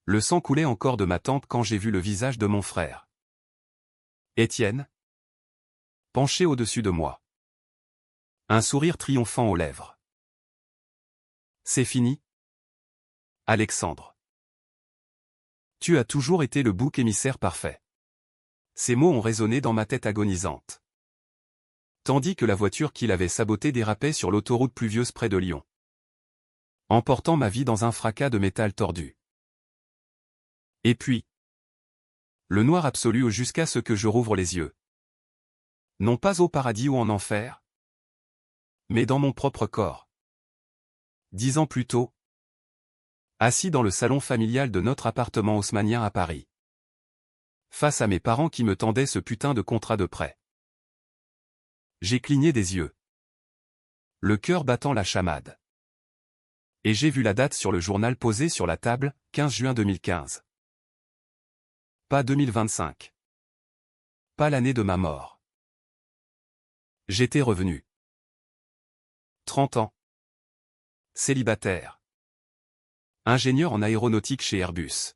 Le sang coulait encore de ma tempe quand j'ai vu le visage de mon frère. Étienne, penché au-dessus de moi. Un sourire triomphant aux lèvres. C'est fini, Alexandre. Tu as toujours été le bouc émissaire parfait. Ces mots ont résonné dans ma tête agonisante. Tandis que la voiture qu'il avait sabotée dérapait sur l'autoroute pluvieuse près de Lyon, emportant ma vie dans un fracas de métal tordu. Et puis, le noir absolu jusqu'à ce que je rouvre les yeux. Non pas au paradis ou en enfer, mais dans mon propre corps. 10 ans plus tôt, assis dans le salon familial de notre appartement haussmannien à Paris, face à mes parents qui me tendaient ce putain de contrat de prêt. J'ai cligné des yeux, le cœur battant la chamade. Et j'ai vu la date sur le journal posé sur la table, 15 juin 2015. Pas 2025. Pas l'année de ma mort. J'étais revenu. 30 ans. Célibataire. Ingénieur en aéronautique chez Airbus.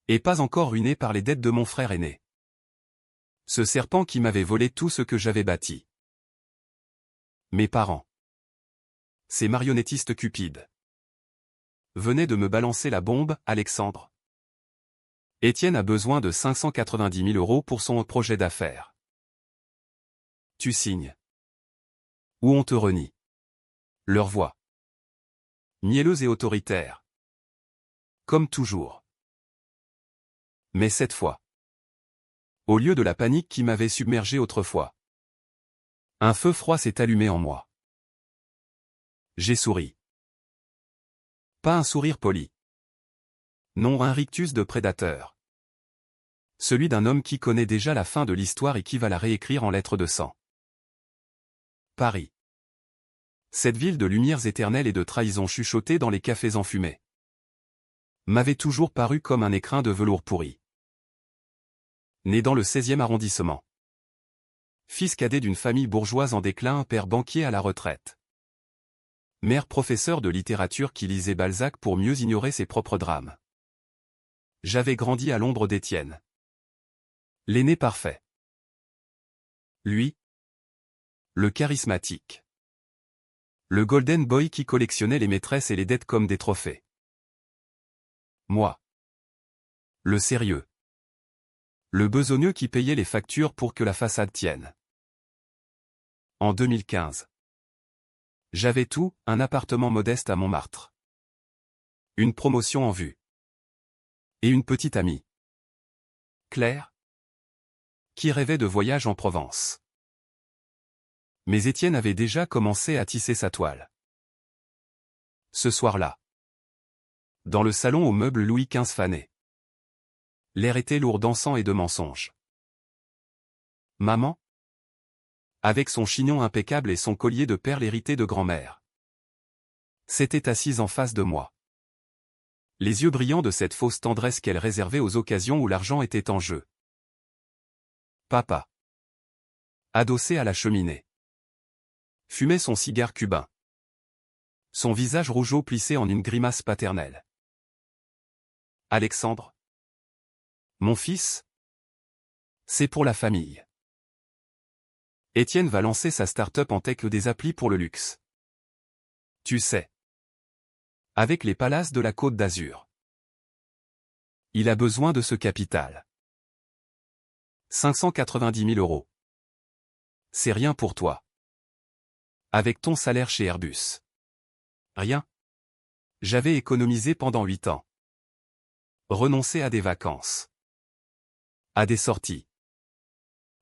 Et pas encore ruiné par les dettes de mon frère aîné. Ce serpent qui m'avait volé tout ce que j'avais bâti. Mes parents. Ces marionnettistes cupides. Venaient de me balancer la bombe, Alexandre. Étienne a besoin de 590 000 € pour son projet d'affaires. Tu signes. Ou on te renie. Leur voix. Mielleuse et autoritaire. Comme toujours. Mais cette fois. Au lieu de la panique qui m'avait submergé autrefois. Un feu froid s'est allumé en moi. J'ai souri. Pas un sourire poli. Non, un rictus de prédateur. Celui d'un homme qui connaît déjà la fin de l'histoire et qui va la réécrire en lettres de sang. Paris. Cette ville de lumières éternelles et de trahisons chuchotées dans les cafés enfumés, m'avait toujours paru comme un écrin de velours pourri. Né dans le 16e arrondissement. Fils cadet d'une famille bourgeoise en déclin, père banquier à la retraite. Mère professeur de littérature qui lisait Balzac pour mieux ignorer ses propres drames. J'avais grandi à l'ombre d'Étienne. L'aîné parfait. Lui. Le charismatique. Le golden boy qui collectionnait les maîtresses et les dettes comme des trophées. Moi. Le sérieux. Le besogneux qui payait les factures pour que la façade tienne. En 2015. J'avais tout, un appartement modeste à Montmartre. Une promotion en vue. Et une petite amie. Claire. Qui rêvait de voyage en Provence. Mais Étienne avait déjà commencé à tisser sa toile. Ce soir-là. Dans le salon aux meubles Louis XV fané. L'air était lourd d'encens et de mensonges. Maman, avec son chignon impeccable et son collier de perles hérité de grand-mère, s'était assise en face de moi. Les yeux brillants de cette fausse tendresse qu'elle réservait aux occasions où l'argent était en jeu. Papa, adossé à la cheminée, fumait son cigare cubain. Son visage rougeau plissé en une grimace paternelle. Alexandre, mon fils, c'est pour la famille. Étienne va lancer sa start-up en tech des applis pour le luxe. Tu sais. Avec les palaces de la Côte d'Azur. Il a besoin de ce capital. 590 000 €. C'est rien pour toi. Avec ton salaire chez Airbus. Rien. J'avais économisé pendant 8 ans. Renoncé à des vacances. À des sorties.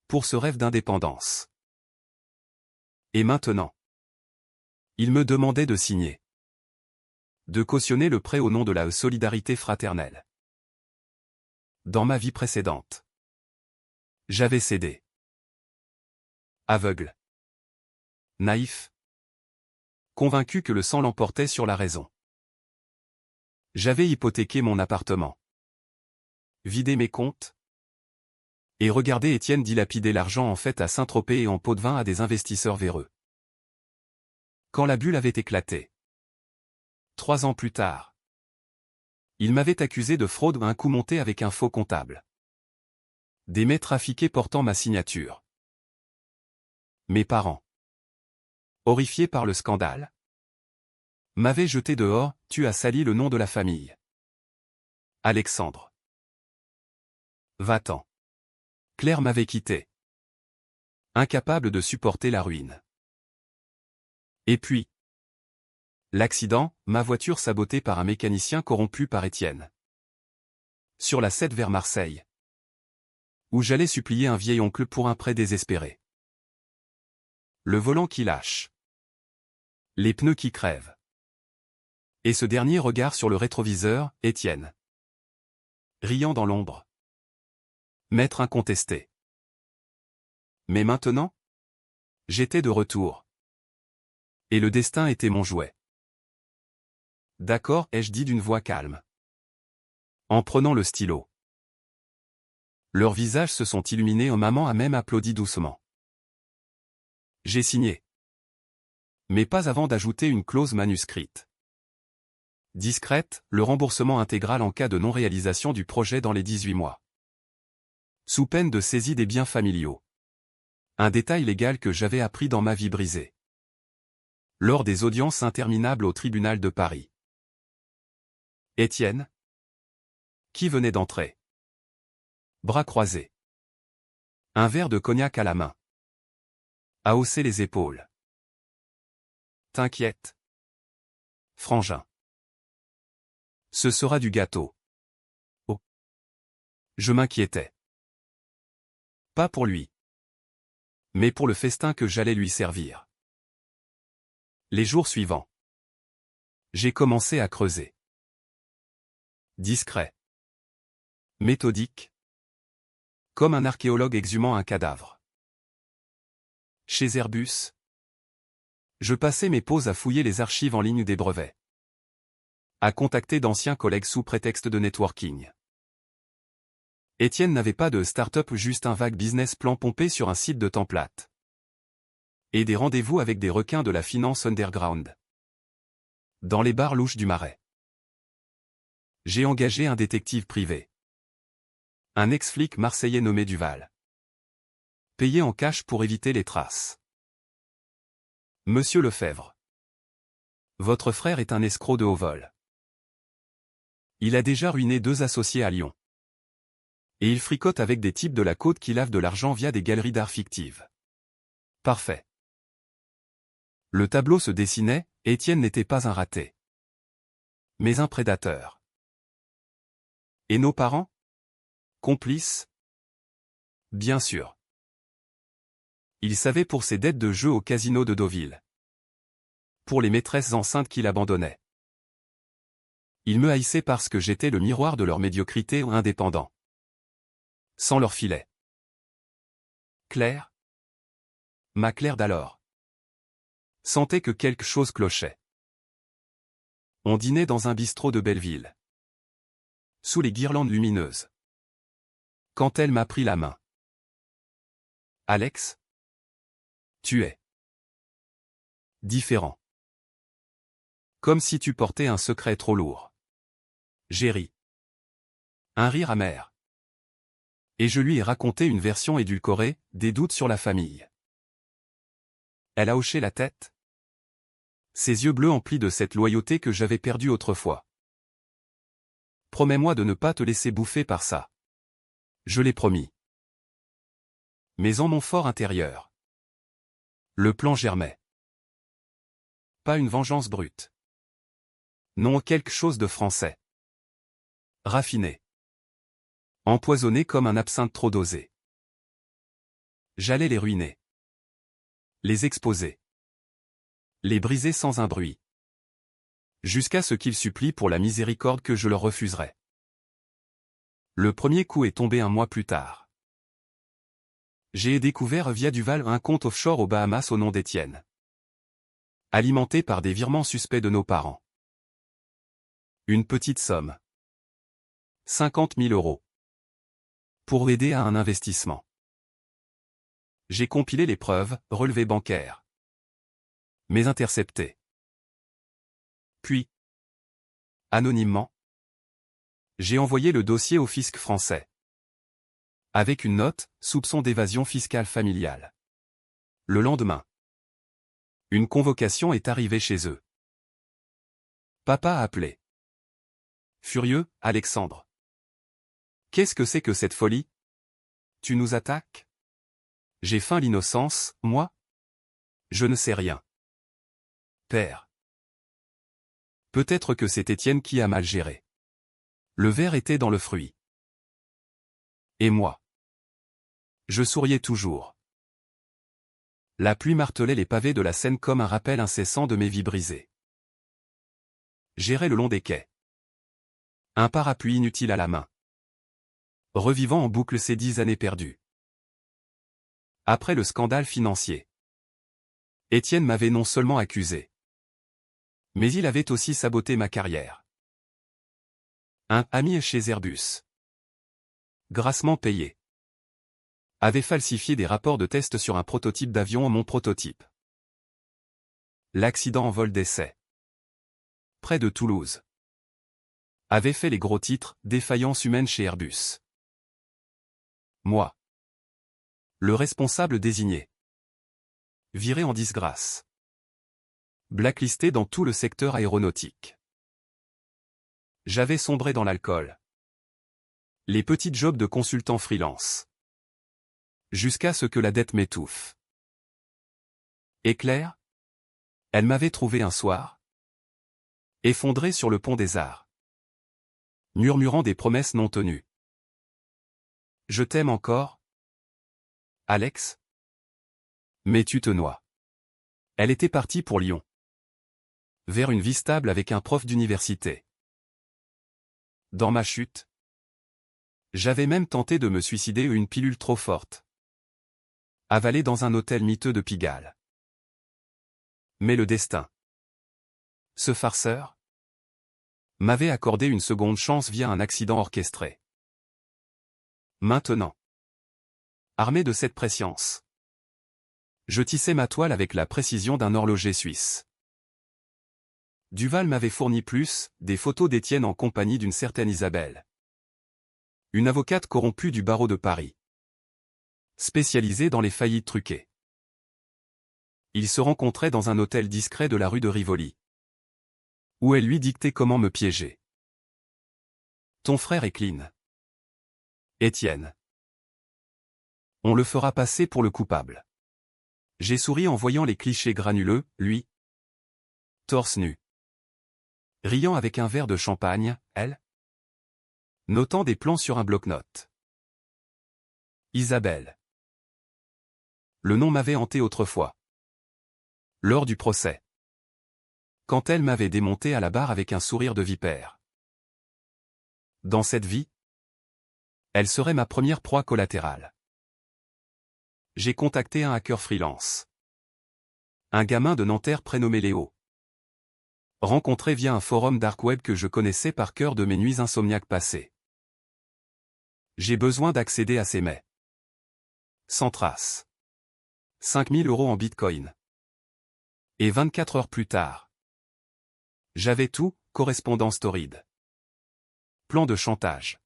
Pour ce rêve d'indépendance. Et maintenant, il me demandait de signer. De cautionner le prêt au nom de la solidarité fraternelle. Dans ma vie précédente, j'avais cédé. Aveugle. Naïf. Convaincu que le sang l'emportait sur la raison. J'avais hypothéqué mon appartement. Vidé mes comptes. Et regardé Étienne dilapider l'argent en fait à Saint-Tropez et en pot de vin à des investisseurs véreux. Quand la bulle avait éclaté. 3 ans plus tard. Il m'avait accusé de fraude à un coup monté avec un faux comptable. Des mets trafiqués portant ma signature. Mes parents, horrifiés par le scandale, m'avaient jeté dehors, tu as sali le nom de la famille. Alexandre. Va-t'en. Claire m'avait quitté. Incapable de supporter la ruine. Et puis, l'accident, ma voiture sabotée par un mécanicien corrompu par Étienne. Sur la 7 vers Marseille. Où j'allais supplier un vieil oncle pour un prêt désespéré. Le volant qui lâche. Les pneus qui crèvent. Et ce dernier regard sur le rétroviseur, Étienne. Riant dans l'ombre. Maître incontesté. Mais maintenant, j'étais de retour. Et le destin était mon jouet. D'accord, ai-je dit d'une voix calme. En prenant le stylo. Leurs visages se sont illuminés, maman a même applaudi doucement. J'ai signé. Mais pas avant d'ajouter une clause manuscrite. Discrète, le remboursement intégral en cas de non-réalisation du projet dans les 18 mois. Sous peine de saisie des biens familiaux. Un détail légal que j'avais appris dans ma vie brisée. Lors des audiences interminables au tribunal de Paris. Étienne, qui venait d'entrer. Bras croisés. Un verre de cognac à la main. A haussé les épaules. T'inquiète. Frangin. Ce sera du gâteau. Oh. Je m'inquiétais. Pas pour lui. Mais pour le festin que j'allais lui servir. Les jours suivants. J'ai commencé à creuser. Discret. Méthodique. Comme un archéologue exhumant un cadavre. Chez Airbus. Je passais mes pauses à fouiller les archives en ligne des brevets. À contacter d'anciens collègues sous prétexte de networking. Étienne n'avait pas de start-up, juste un vague business plan pompé sur un site de temps plate. Et des rendez-vous avec des requins de la finance underground. Dans les bars louches du Marais. J'ai engagé un détective privé. Un ex-flic marseillais nommé Duval. Payé en cash pour éviter les traces. Monsieur Lefebvre. Votre frère est un escroc de haut vol. Il a déjà ruiné 2 associés à Lyon. Et il fricote avec des types de la côte qui lavent de l'argent via des galeries d'art fictives. Parfait. Le tableau se dessinait, Étienne n'était pas un raté. Mais un prédateur. Et nos parents? Complices? Bien sûr. Il savait pour ses dettes de jeu au casino de Deauville. Pour les maîtresses enceintes qu'il abandonnait. Ils me haïssaient parce que j'étais le miroir de leur médiocrité indépendant. Sans leur filet. Claire? Ma Claire d'alors. Sentait que quelque chose clochait. On dînait dans un bistrot de Belleville. Sous les guirlandes lumineuses. Quand elle m'a pris la main. Alex? Tu es différent. Comme si tu portais un secret trop lourd. J'ai ri. Un rire amer. Et je lui ai raconté une version édulcorée, des doutes sur la famille. Elle a hoché la tête. Ses yeux bleus emplis de cette loyauté que j'avais perdue autrefois. Promets-moi de ne pas te laisser bouffer par ça. Je l'ai promis. Mais en mon fort intérieur. Le plan germait. Pas une vengeance brute. Non, quelque chose de français. Raffiné. Empoisonné comme un absinthe trop dosé. J'allais les ruiner. Les exposer. Les briser sans un bruit. Jusqu'à ce qu'ils supplient pour la miséricorde que je leur refuserais. Le premier coup est tombé un mois plus tard. J'ai découvert via Duval un compte offshore aux Bahamas au nom d'Étienne. Alimenté par des virements suspects de nos parents. Une petite somme. 50 000 €. Pour aider à un investissement. J'ai compilé les preuves, relevés bancaires. Mais interceptés. Puis, anonymement, J'ai envoyé le dossier au fisc français. Avec une note, soupçon d'évasion fiscale familiale. Le lendemain. Une convocation est arrivée chez eux. Papa a appelé. Furieux, Alexandre. Qu'est-ce que c'est que cette folie? Tu nous attaques? J'ai feint l'innocence, moi? Je ne sais rien. Père. Peut-être que c'est Étienne qui a mal géré. Le verre était dans le fruit. Et moi? Je souriais toujours. La pluie martelait les pavés de la Seine comme un rappel incessant de mes vies brisées. J'errais le long des quais. Un parapluie inutile à la main. Revivant en boucle ces 10 années perdues. Après le scandale financier. Étienne m'avait non seulement accusé. Mais il avait aussi saboté ma carrière. Un ami chez Airbus. Grassement payé. Avait falsifié des rapports de test sur un prototype d'avion, mon prototype. L'accident en vol d'essai. Près de Toulouse. Avait fait les gros titres, défaillance humaine chez Airbus. Moi. Le responsable désigné. Viré en disgrâce. Blacklisté dans tout le secteur aéronautique. J'avais sombré dans l'alcool. Les petits jobs de consultant freelance. Jusqu'à ce que la dette m'étouffe. Et Claire? Elle m'avait trouvé un soir. Effondré sur le pont des Arts. Murmurant des promesses non tenues. Je t'aime encore? Alex? Mais tu te noies. Elle était partie pour Lyon. Vers une vie stable avec un prof d'université. Dans ma chute. J'avais même tenté de me suicider une pilule trop forte. Avalée dans un hôtel miteux de Pigalle. Mais le destin. Ce farceur m'avait accordé une seconde chance via un accident orchestré. Maintenant. Armé de cette prescience. Je tissais ma toile avec la précision d'un horloger suisse. Duval m'avait fourni plus, des photos d'Étienne en compagnie d'une certaine Isabelle. Une avocate corrompue du barreau de Paris. Spécialisée dans les faillites truquées. Ils se rencontraient dans un hôtel discret de la rue de Rivoli. Où elle lui dictait comment me piéger. Ton frère est clean. Étienne. On le fera passer pour le coupable. J'ai souri en voyant les clichés granuleux, lui. Torse nu. Riant avec un verre de champagne, elle. Notant des plans sur un bloc-notes. Isabelle. Le nom m'avait hanté autrefois. Lors du procès. Quand elle m'avait démonté à la barre avec un sourire de vipère. Dans cette vie, elle serait ma première proie collatérale. J'ai contacté un hacker freelance. Un gamin de Nanterre prénommé Léo. Rencontré via un forum dark web que je connaissais par cœur de mes nuits insomniaques passées. J'ai besoin d'accéder à ces mails. Sans trace. 5000 € en bitcoin. Et 24 heures plus tard. J'avais tout, correspondance torride. Plan de chantage.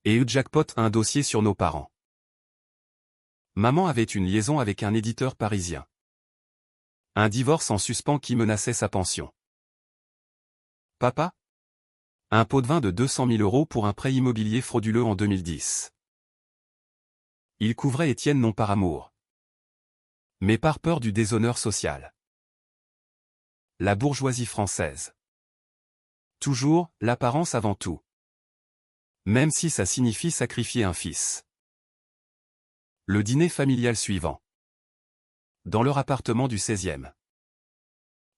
Et eu jackpot, un dossier sur nos parents. Maman avait une liaison avec un éditeur parisien. Un divorce en suspens qui menaçait sa pension. Papa? Un pot de vin de 200 000 € pour un prêt immobilier frauduleux en 2010. Il couvrait Étienne non par amour. Mais par peur du déshonneur social. La bourgeoisie française. Toujours, l'apparence avant tout. Même si ça signifie sacrifier un fils. Le dîner familial suivant. Dans leur appartement du 16e.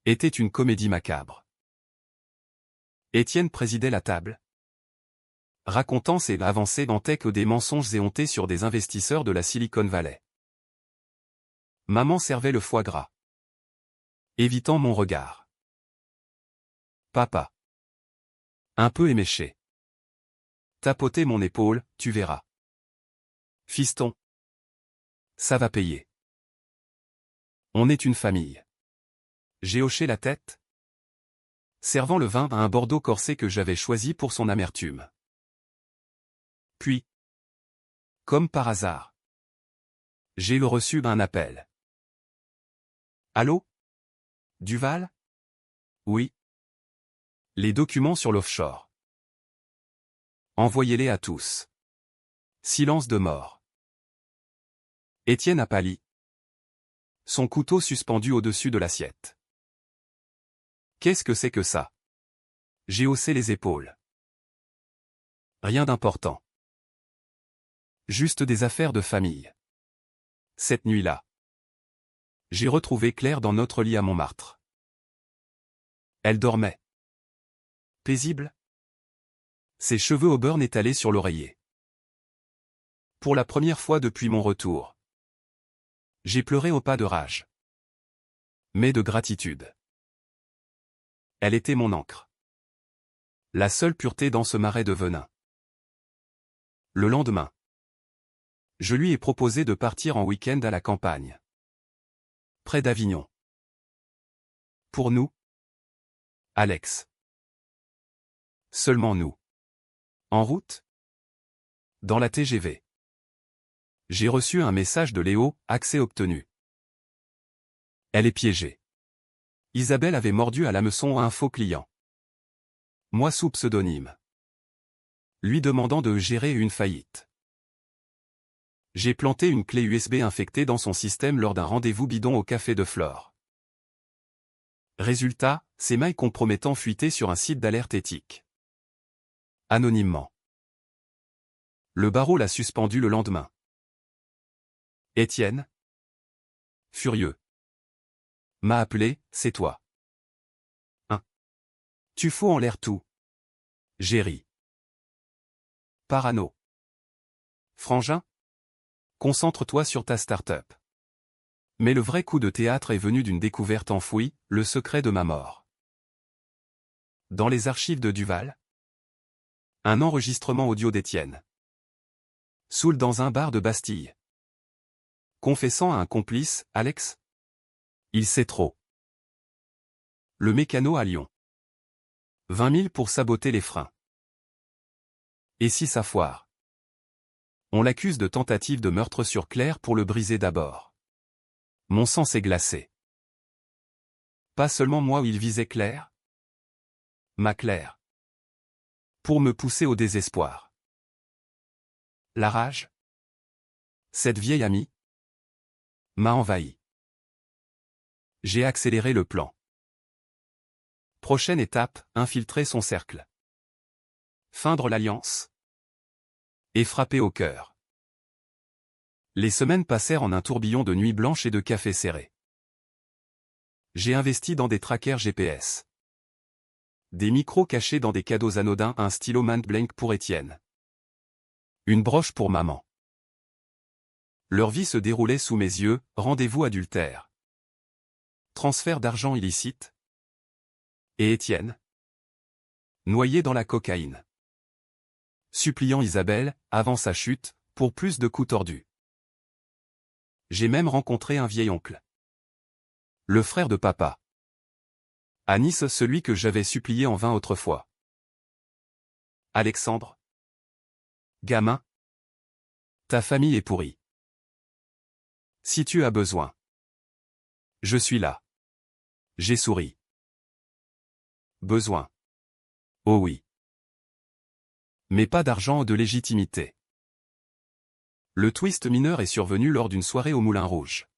Était une comédie macabre. Étienne présidait la table. Racontant ses avancées en tech des mensonges éhontés sur des investisseurs de la Silicon Valley. Maman servait le foie gras. Évitant mon regard. Papa. Un peu éméché. Tapoter mon épaule, tu verras. Fiston. Ça va payer. On est une famille. J'ai hoché la tête. servant le vin à un Bordeaux corsé que j'avais choisi pour son amertume. Puis, comme par hasard, j'ai reçu un appel. Allô? Duval? Oui. Les documents sur l'offshore. Envoyez-les à tous. Silence de mort. Étienne a pâli. Son couteau suspendu au-dessus de l'assiette. Qu'est-ce que c'est que ça? J'ai haussé les épaules. Rien d'important. Juste des affaires de famille. Cette nuit-là, j'ai retrouvé Claire dans notre lit à Montmartre. Elle dormait. Paisible. Ses cheveux au beurre étalés sur l'oreiller. Pour la première fois depuis mon retour, j'ai pleuré au pas de rage. Mais de gratitude. Elle était mon encre. La seule pureté dans ce marais de venin. Le lendemain, je lui ai proposé de partir en week-end à la campagne. Près d'Avignon. Pour nous, Alex. Seulement nous. En route? Dans la TGV. J'ai reçu un message de Léo, accès obtenu. Elle est piégée. Isabelle avait mordu à l'hameçon un faux client. Moi sous pseudonyme. Lui demandant de gérer une faillite. J'ai planté une clé USB infectée dans son système lors d'un rendez-vous bidon au café de Flore. Résultat, ces mails compromettants fuitaient sur un site d'alerte éthique. Anonymement. Le barreau l'a suspendu le lendemain. Étienne, furieux, m'a appelé, c'est toi. Hein? Tu fous en l'air tout. J'ai ri. Parano. Frangin? Concentre-toi sur ta start-up. Mais le vrai coup de théâtre est venu d'une découverte enfouie, le secret de ma mort. Dans les archives de Duval, un enregistrement audio d'Étienne. Saoul dans un bar de Bastille. Confessant à un complice, Alex. Il sait trop. Le mécano à Lyon. 20 000 pour saboter les freins. Et si ça foire? On l'accuse de tentative de meurtre sur Claire pour le briser d'abord. Mon sang s'est glacé. Pas seulement moi où il visait Claire. Ma Claire. Pour me pousser au désespoir. La rage. Cette vieille amie m'a envahi. J'ai accéléré le plan. Prochaine étape, infiltrer son cercle. Feindre l'alliance. Et frapper au cœur. Les semaines passèrent en un tourbillon de nuits blanches et de cafés serrés. J'ai investi dans des trackers GPS. Des micros cachés dans des cadeaux anodins, un stylo Montblanc pour Étienne. Une broche pour maman. Leur vie se déroulait sous mes yeux, rendez-vous adultère. Transfert d'argent illicite. Et Étienne? Noyé dans la cocaïne. Suppliant Isabelle, avant sa chute, pour plus de coups tordus. J'ai même rencontré un vieil oncle. Le frère de papa. À Nice, celui que j'avais supplié en vain autrefois. Alexandre. Gamin. Ta famille est pourrie. Si tu as besoin. Je suis là. J'ai souri. Besoin. Oh oui. Mais pas d'argent ou de légitimité. Le twist mineur est survenu lors d'une soirée au Moulin Rouge.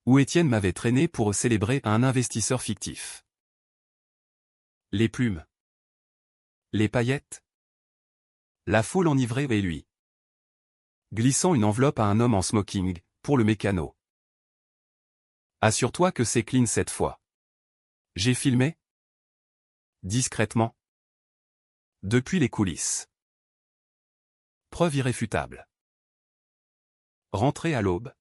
Où Étienne m'avait traîné pour célébrer un investisseur fictif. Les plumes. Les paillettes. La foule enivrée et lui. Glissant une enveloppe à un homme en smoking, pour le mécano. Assure-toi que c'est clean cette fois. J'ai filmé. Discrètement. Depuis les coulisses. Preuve irréfutable. Rentré à l'aube.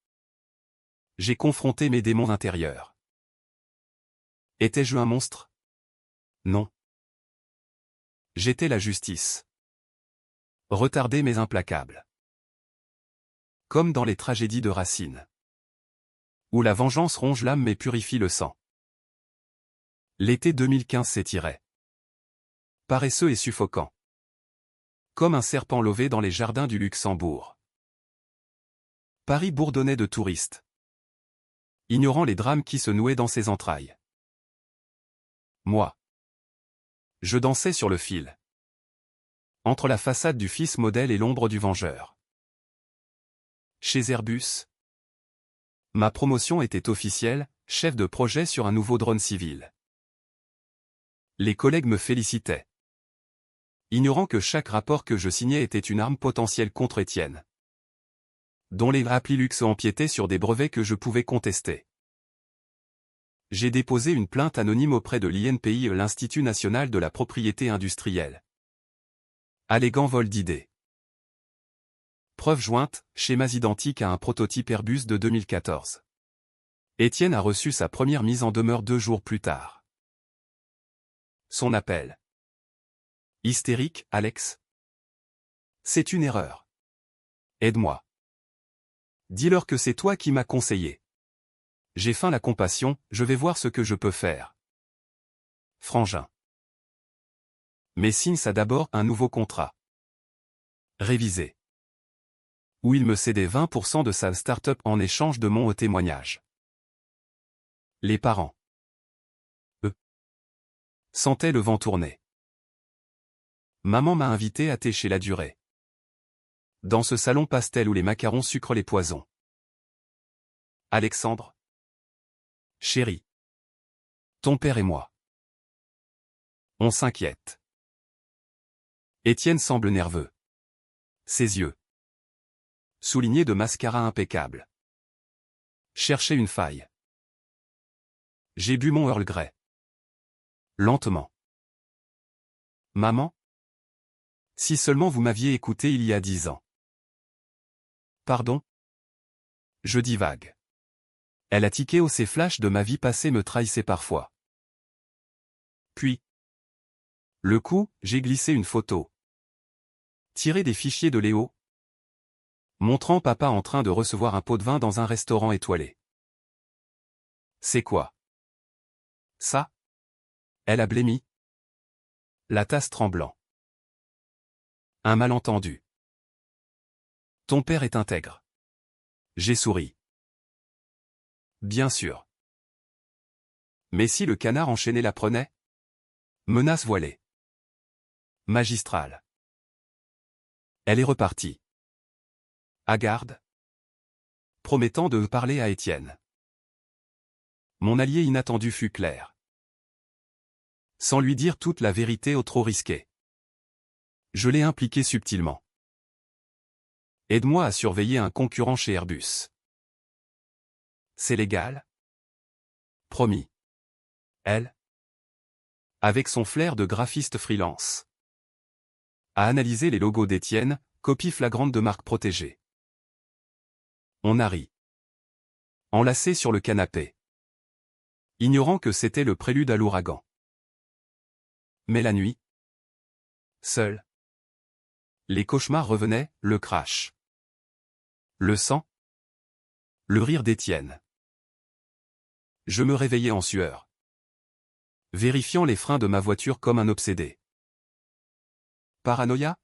J'ai confronté mes démons intérieurs. Étais-je un monstre? Non. J'étais la justice. Retardé mais implacable. Comme dans les tragédies de Racine. Où la vengeance ronge l'âme mais purifie le sang. L'été 2015 s'étirait. Paresseux et suffocant. Comme un serpent lové dans les jardins du Luxembourg. Paris bourdonnait de touristes, ignorant les drames qui se nouaient dans ses entrailles. Moi. Je dansais sur le fil. Entre la façade du fils modèle et l'ombre du vengeur. Chez Airbus. Ma promotion était officielle, chef de projet sur un nouveau drone civil. Les collègues me félicitaient, ignorant que chaque rapport que je signais était une arme potentielle contre Étienne, dont les applis luxe empiétaient sur des brevets que je pouvais contester. J'ai déposé une plainte anonyme auprès de l'INPI, l'Institut national de la propriété industrielle, alléguant vol d'idées. Preuve jointe, schémas identiques à un prototype Airbus de 2014. Étienne a reçu sa première mise en demeure 2 jours plus tard. Son appel. Hystérique, Alex. C'est une erreur. Aide-moi. Dis-leur que c'est toi qui m'as conseillé. J'ai faim la compassion, je vais voir ce que je peux faire. Frangin. Mais signe ça d'abord un nouveau contrat. Révisé. Où il me cédait 20% de sa start-up en échange de mon témoignage. Les parents. Eux. Sentaient le vent tourner. Maman m'a invité à thé chez La Durée. Dans ce salon pastel où les macarons sucrent les poisons. Alexandre. Chérie. Ton père et moi. On s'inquiète. Étienne semble nerveux. Ses yeux, soulignés de mascara impeccable, cherchaient une faille. J'ai bu mon Earl Grey. Lentement. Maman? Si seulement vous m'aviez écouté il y a 10 ans. Pardon? Je divague. Elle a tiqué où ces flashs de ma vie passée me trahissaient parfois. Puis, le coup, j'ai glissé une photo. Tiré des fichiers de Léo. Montrant papa en train de recevoir un pot de vin dans un restaurant étoilé. C'est quoi? Ça? Elle a blêmi. La tasse tremblant. Un malentendu. Ton père est intègre. J'ai souri. Bien sûr. Mais si le canard enchaîné la prenait? Menace voilée. Magistrale. Elle est repartie. Hagarde. Promettant de parler à Étienne. Mon allié inattendu fut clair. Sans lui dire toute la vérité au trop risqué. Je l'ai impliqué subtilement. Aide-moi à surveiller un concurrent chez Airbus. C'est légal? Promis. Elle, avec son flair de graphiste freelance, a analysé les logos d'Étienne, copie flagrante de marques protégées. On a ri. Enlacé sur le canapé. Ignorant que c'était le prélude à l'ouragan. Mais la nuit, seul. Les cauchemars revenaient, le crash. Le sang. Le rire d'Étienne. Je me réveillais en sueur. Vérifiant les freins de ma voiture comme un obsédé. Paranoïa?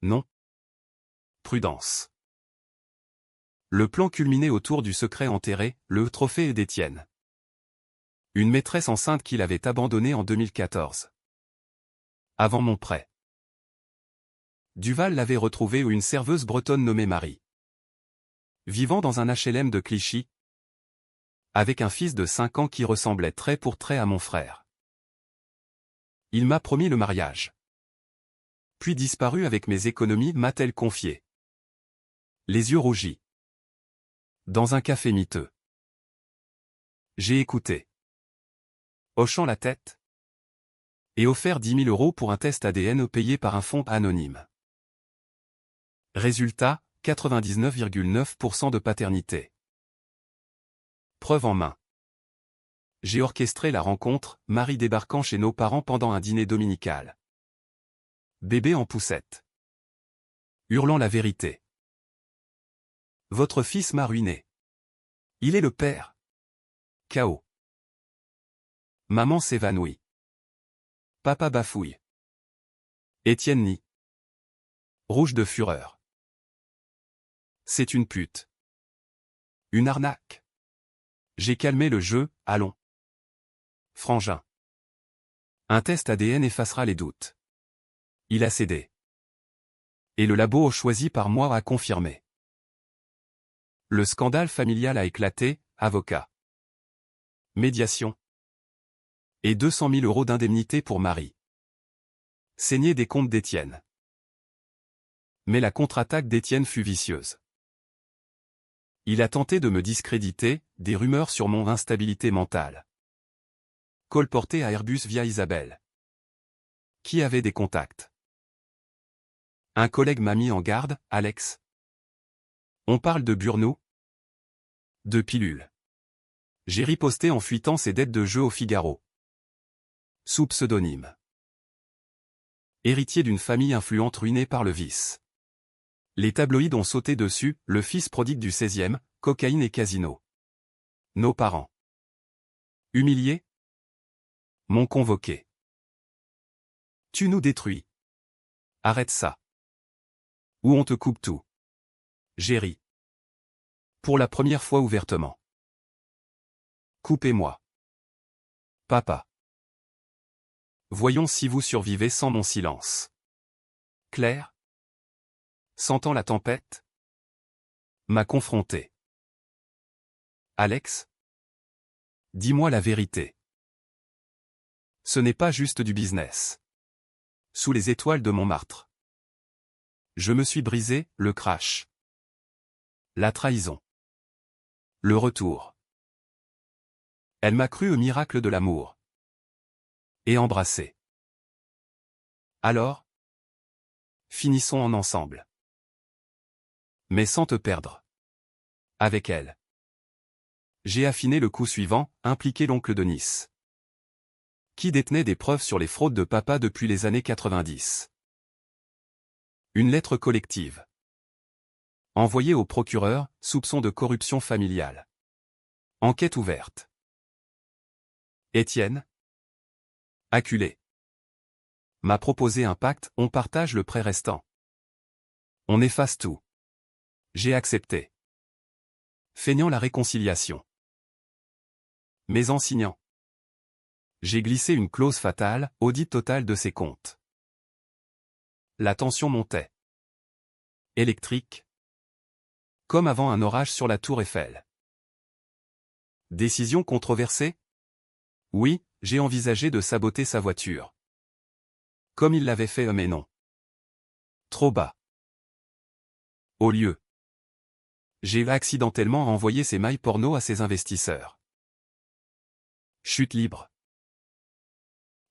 Non. Prudence. Le plan culminait autour du secret enterré, le trophée d'Étienne. Une maîtresse enceinte qu'il avait abandonnée en 2014. Avant mon prêt. Duval l'avait retrouvée où une serveuse bretonne nommée Marie. Vivant dans un HLM de Clichy. Avec un fils de 5 ans qui ressemblait trait pour trait à mon frère. Il m'a promis le mariage. Puis disparu avec mes économies, m'a-t-elle confié. Les yeux rougis. Dans un café miteux. J'ai écouté. Hochant la tête. Et offert 10 000 € pour un test ADN payé par un fonds anonyme. Résultat, 99,9% de paternité. Preuve en main. J'ai orchestré la rencontre, Marie débarquant chez nos parents pendant un dîner dominical. Bébé en poussette. Hurlant la vérité. Votre fils m'a ruiné. Il est le père. Chaos. Maman s'évanouit. Papa bafouille. Étienne nie. Rouge de fureur. C'est une pute. Une arnaque. J'ai calmé le jeu, allons. Frangin. Un test ADN effacera les doutes. Il a cédé. Et le labo choisi par moi a confirmé. Le scandale familial a éclaté, avocat. Médiation. Et 200 000 € d'indemnité pour Marie. Saigner des comptes d'Étienne. Mais la contre-attaque d'Étienne fut vicieuse. Il a tenté de me discréditer, des rumeurs sur mon instabilité mentale. Colporté à Airbus via Isabelle. Qui avait des contacts. Un collègue m'a mis en garde, Alex. On parle de Burno. De pilules. J'ai riposté en fuitant ses dettes de jeu au Figaro. Sous pseudonyme. Héritier d'une famille influente ruinée par le vice. Les tabloïds ont sauté dessus, le fils prodigue du 16e, cocaïne et casino. Nos parents. Humiliés. M'ont convoqué. Tu nous détruis. Arrête ça. Ou on te coupe tout. J'ai ri. Pour la première fois ouvertement. Coupez-moi. Papa. Voyons si vous survivez sans mon silence. Claire, sentant la tempête, m'a confronté. Alex, dis-moi la vérité. Ce n'est pas juste du business. Sous les étoiles de Montmartre. Je me suis brisé, le crash. La trahison. Le retour. Elle m'a cru au miracle de l'amour. Et embrassé. Alors, finissons en ensemble. Mais sans te perdre. Avec elle. J'ai affiné le coup suivant, impliqué l'oncle de Nice. Qui détenait des preuves sur les fraudes de papa depuis les années 90. Une lettre collective. Envoyée au procureur, soupçon de corruption familiale. Enquête ouverte. Étienne, acculé, m'a proposé un pacte, on partage le prêt restant. On efface tout. J'ai accepté. Feignant la réconciliation. Mais en signant. J'ai glissé une clause fatale, audit total de ses comptes. La tension montait. Électrique. Comme avant un orage sur la tour Eiffel. Décision controversée? Oui, j'ai envisagé de saboter sa voiture. Comme il l'avait fait mais non. Trop bas. Au lieu. J'ai accidentellement envoyé ses mailles porno à ses investisseurs. Chute libre.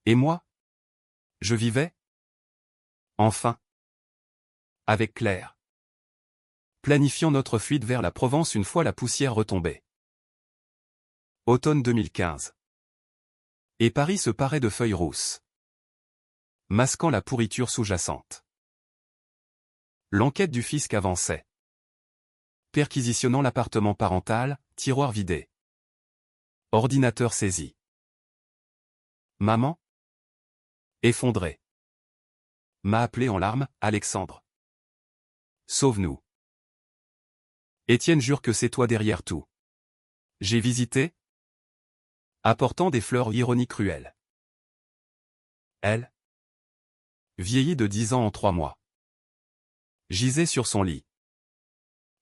Et moi? Je vivais? Enfin. Avec Claire. Planifiant notre fuite vers la Provence une fois la poussière retombée. Automne 2015. Et Paris se parait de feuilles rousses. Masquant la pourriture sous-jacente. L'enquête du fisc avançait. Perquisitionnant l'appartement parental, tiroir vidé. Ordinateur saisi. Maman? Effondrée. M'a appelé en larmes, Alexandre. Sauve-nous. Étienne jure que c'est toi derrière tout. J'ai visité? Apportant des fleurs ironie cruelle. Elle? Vieillie de 10 ans en 3 mois. Gisait sur son lit.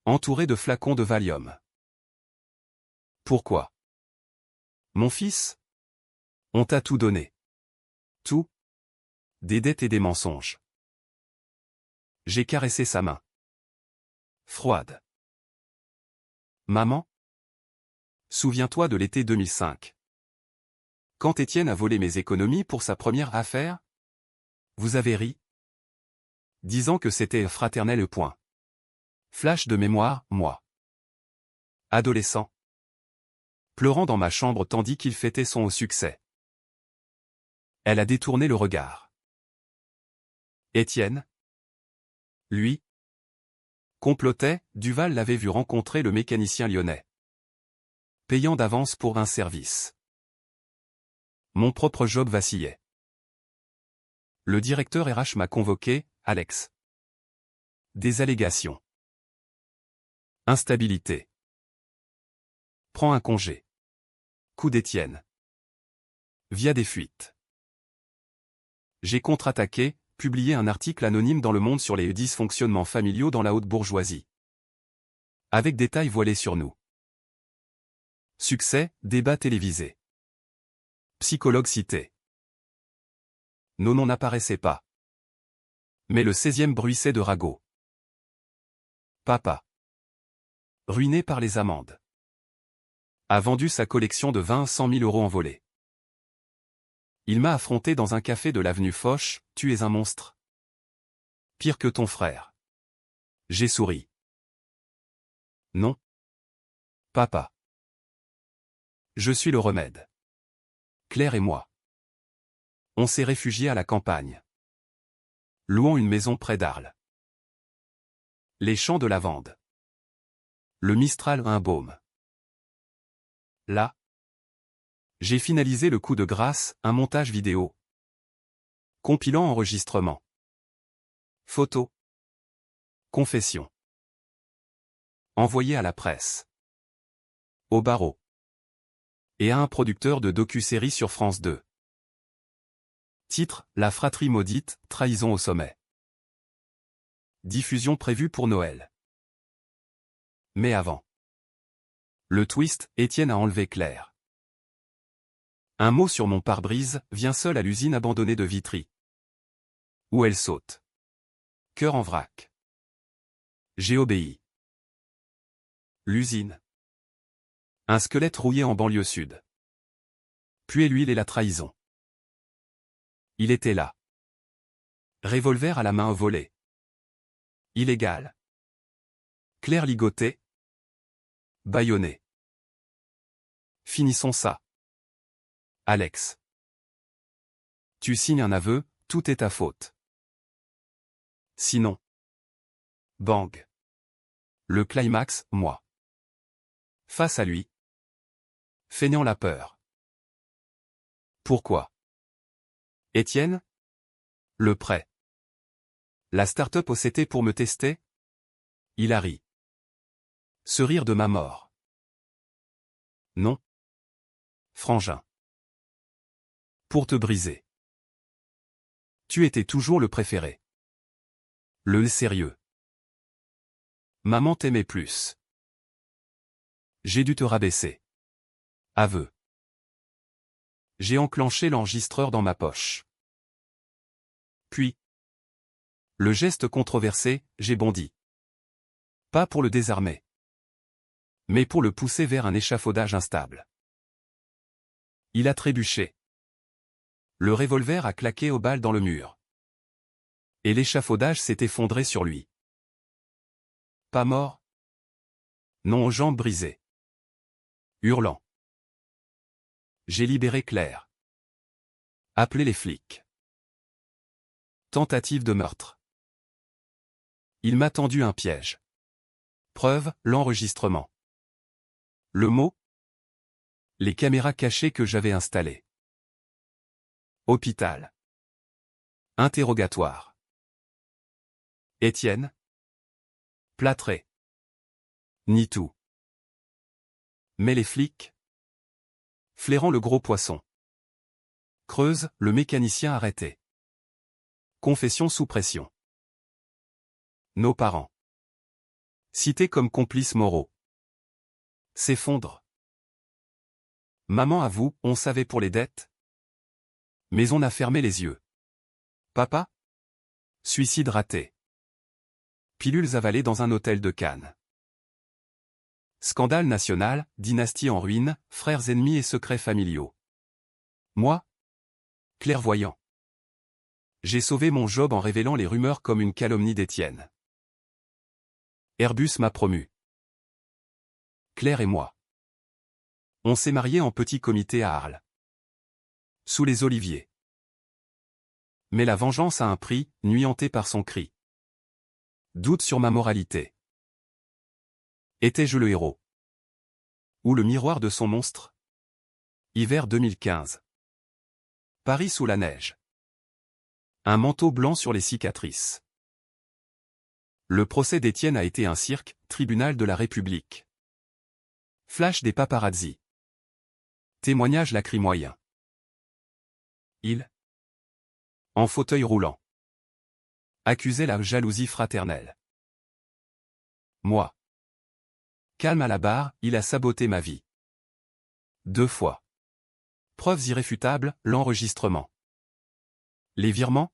Entourée de flacons de Valium. Pourquoi? Mon fils? On t'a tout donné. Tout? Des dettes et des mensonges. J'ai caressé sa main. Froide. Maman? Souviens-toi de l'été 2005. Quand Étienne a volé mes économies pour sa première affaire? Vous avez ri? Disant que c'était fraternel. Flash de mémoire, moi. Adolescent. Pleurant dans ma chambre tandis qu'il fêtait son haut succès. Elle a détourné le regard. Étienne? Lui? Complotait, Duval l'avait vu rencontrer le mécanicien lyonnais. Payant d'avance pour un service. Mon propre job vacillait. Le directeur RH m'a convoqué, Alex. Des allégations. Instabilité. Prends un congé. Coup d'Étienne. Via des fuites. J'ai contre-attaqué, publié un article anonyme dans Le Monde sur les dysfonctionnements familiaux dans la haute bourgeoisie. Avec détails voilés sur nous. Succès, débat télévisé. Psychologue cité. Nos noms n'apparaissaient pas. Mais le 16e bruissait de ragots. Papa. Ruiné par les amendes. A vendu sa collection de 100 000 euros envolés. Il m'a affronté dans un café de l'avenue Foch, tu es un monstre. Pire que ton frère. J'ai souri. Non. Papa. Je suis le remède. Claire et moi. On s'est réfugiés à la campagne. Louant une maison près d'Arles. Les champs de lavande. Le Mistral un baume. Là. J'ai finalisé le coup de grâce, un montage vidéo. Compilant enregistrement. Photo. Confession. Envoyé à la presse. Au barreau. Et à un producteur de docu-série sur France 2. Titre, La fratrie maudite, trahison au sommet. Diffusion prévue pour Noël. Mais avant. Le twist, Étienne a enlevé Claire. Un mot sur mon pare-brise, vient seul à l'usine abandonnée de Vitry. Où elle saute. Cœur en vrac. J'ai obéi. L'usine. Un squelette rouillé en banlieue sud. Puis l'huile et la trahison. Il était là. Revolver à la main volé. Illégal. Claire ligotée. Bâillonnée. Finissons ça. Alex. Tu signes un aveu, tout est ta faute. Sinon. Bang. Le climax, moi. Face à lui. Feignant la peur. Pourquoi? Étienne? Le prêt. La start-up OCT pour me tester? Il a ri. Ce rire de ma mort. Non. Frangin. Pour te briser. Tu étais toujours le préféré. Le sérieux. Maman t'aimait plus. J'ai dû te rabaisser. Aveu. J'ai enclenché l'enregistreur dans ma poche. Puis. Le geste controversé, j'ai bondi. Pas pour le désarmer. Mais pour le pousser vers un échafaudage instable. Il a trébuché. Le revolver a claqué aux balles dans le mur. Et l'échafaudage s'est effondré sur lui. Pas mort? Non, aux jambes brisées. Hurlant. J'ai libéré Claire. Appelé les flics. Tentative de meurtre. Il m'a tendu un piège. Preuve, l'enregistrement. Le mot? Les caméras cachées que j'avais installées. Hôpital. Interrogatoire. Étienne? Plâtré. Ni tout. Mais les flics? Flairant le gros poisson. Creuse, le mécanicien arrêté. Confession sous pression. Nos parents. Cités comme complices moraux. S'effondre. Maman avoue, on savait pour les dettes. Mais on a fermé les yeux. Papa? Suicide raté. Pilules avalées dans un hôtel de Cannes. Scandale national, dynastie en ruine, frères ennemis et secrets familiaux. Moi? Clairvoyant. J'ai sauvé mon job en révélant les rumeurs comme une calomnie d'Étienne. Airbus m'a promu. Claire et moi. On s'est mariés en petit comité à Arles. Sous les oliviers. Mais la vengeance a un prix, nuanté par son cri. Doute sur ma moralité. Étais-je le héros? Ou le miroir de son monstre? Hiver 2015. Paris sous la neige. Un manteau blanc sur les cicatrices. Le procès d'Étienne a été un cirque, tribunal de la République. Flash des paparazzi. Témoignage lacrymoyen. Il, en fauteuil roulant, accusait la jalousie fraternelle. Moi. Calme à la barre, il a saboté ma vie. 2 fois. Preuves irréfutables, l'enregistrement. Les virements.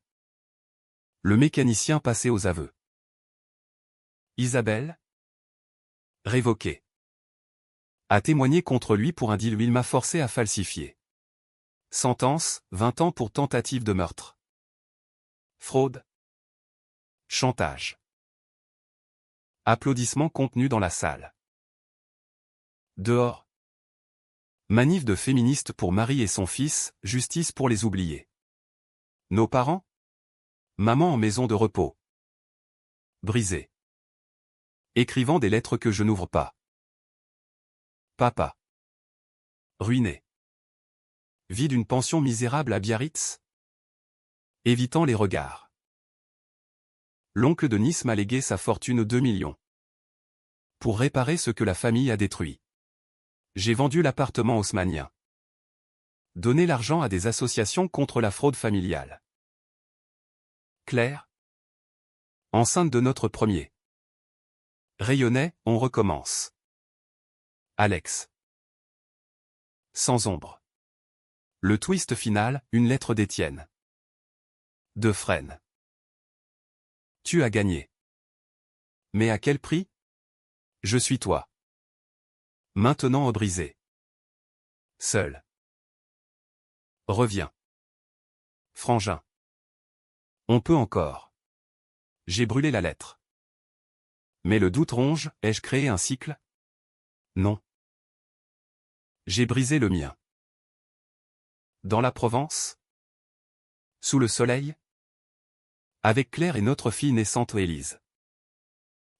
Le mécanicien passé aux aveux. Isabelle. Révoquée. A témoigné contre lui pour un deal où il m'a forcé à falsifier. Sentence, 20 ans pour tentative de meurtre. Fraude. Chantage. Applaudissements contenus dans la salle. Dehors. Manif de féministes pour Marie et son fils, justice pour les oubliés. Nos parents? Maman en maison de repos. Brisée. Écrivant des lettres que je n'ouvre pas. Papa. Ruiné. Vie d'une pension misérable à Biarritz? Évitant les regards. L'oncle de Nice m'a légué sa fortune 2 millions. Pour réparer ce que la famille a détruit. J'ai vendu l'appartement haussmannien. Donné l'argent à des associations contre la fraude familiale. Claire. Enceinte de notre premier. Rayonnait, on recommence. Alex. Sans ombre. Le twist final, une lettre d'Étienne. De Fresnes. Tu as gagné. Mais à quel prix? Je suis toi. Maintenant brisé. Seul. Reviens. Frangin. On peut encore. J'ai brûlé la lettre. Mais le doute ronge, ai-je créé un cycle? Non. J'ai brisé le mien. Dans la Provence? Sous le soleil? Avec Claire et notre fille naissante Élise.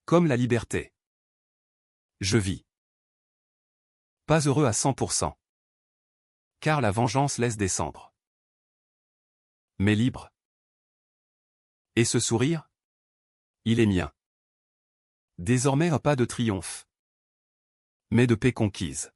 Comme la liberté. Je vis. Pas heureux à 100%. Car la vengeance laisse descendre. Mais libre. Et ce sourire? Il est mien. Désormais pas de triomphe. Mais de paix conquise.